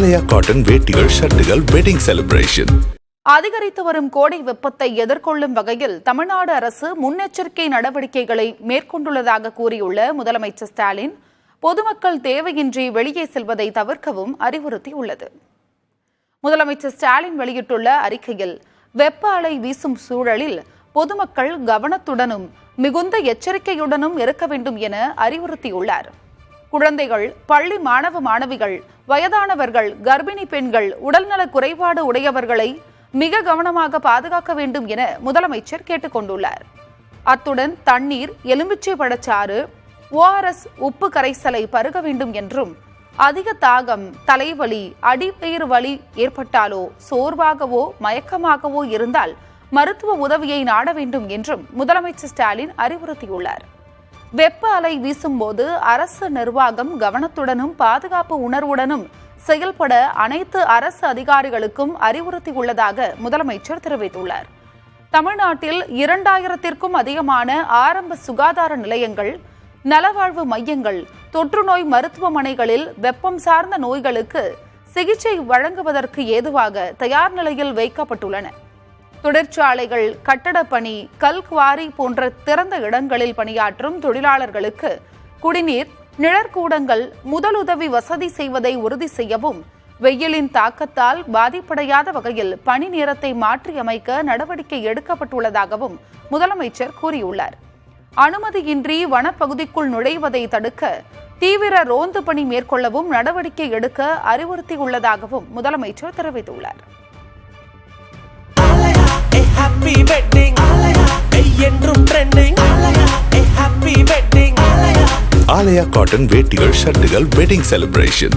ஆலயா cotton வேட்டிகள், ஷர்ட்டுகள், wedding celebration. அதிகரித்து வரும் கோடை வெப்பத்தை எதிர்கொள்ளும் வகையில் தமிழ்நாடு அரசு முன்னெச்சரிக்கை நடவடிக்கைகளை மேற்கொண்டுள்ளதாக கூறியுள்ள முதலமைச்சர் ஸ்டாலின், பொதுமக்கள் தேவையின்றி வெளியே செல்வதை தவிர்க்கவும் அறிவுறுத்தியுள்ளது. முதலமைச்சர் ஸ்டாலின் வெளியிட்டுள்ள அறிக்கையில், வெப்ப அலை வீசும் சூழலில் பொதுமக்கள் கவனத்துடனும் மிகுந்த எச்சரிக்கையுடனும் இருக்க வேண்டும் என அறிவுறுத்தியுள்ளார். குழந்தைகள், பள்ளி மாணவ மாணவிகள், வயதானவர்கள், கர்ப்பிணி பெண்கள், உடல்நல குறைபாடு உடையவர்களை மிக கவனமாக பாதுகாக்க வேண்டும் என முதலமைச்சர் கேட்டுக் கொண்டுள்ளார். அத்துடன் தண்ணீர், எலுமிச்சை பழச்சாறு, ORS உப்பு கரைசலை பருக வேண்டும் என்றும், அதிக தாகம், தலைவலி, அடிவயிறு வலி ஏற்பட்டாலோ, சோர்வாகவோ மயக்கமாகவோ இருந்தால் மருத்துவ உதவியை நாட வேண்டும் என்றும் முதலமைச்சர் ஸ்டாலின் அறிவுறுத்தியுள்ளார். வெப்ப அலை வீசும்போது அரசு நிர்வாகம் கவனத்துடனும் பாதுகாப்பு உணர்வுடனும் செயல்பட அனைத்து அரசு அதிகாரிகளுக்கும் அறிவுறுத்தியுள்ளதாக முதலமைச்சர் தெரிவித்துள்ளார். தமிழ்நாட்டில் 2000த்திற்கும் அதிகமான ஆரம்ப சுகாதார நிலையங்கள், நலவாழ்வு மையங்கள், தொற்றுநோய் மருத்துவமனைகளில் வெப்பம் சார்ந்த நோய்களுக்கு சிகிச்சை வழங்குவதற்கு ஏதுவாக தயார் நிலையில் வைக்கப்பட்டுள்ளன. தொழிற்சாலைகள், கட்டடப் பணி, கல்குவாரி போன்ற திறந்த இடங்களில் பணியாற்றும் தொழிலாளர்களுக்கு குடிநீர், நிழற்கூடங்கள், முதலுதவி வசதி செய்வதை உறுதி செய்யவும், வெயிலின் தாக்கத்தால் பாதிப்படையாத வகையில் பணி நேரத்தை மாற்றியமைக்க நடவடிக்கை எடுக்கப்பட்டுள்ளதாகவும் முதலமைச்சர் கூறியுள்ளார். அனுமதியின்றி வனப்பகுதிக்குள் நுழைவதை தடுக்க தீவிர ரோந்து பணி மேற்கொள்ளவும் நடவடிக்கை எடுக்க அறிவுறுத்தியுள்ளதாகவும் முதலமைச்சர் தெரிவித்துள்ளார். Happy wedding, என்றும் trending. Happy wedding, Aalaya cotton வேட்டிகள், ஷர்ட்டுகள், வெட்டிங் செலிப்ரேஷன்.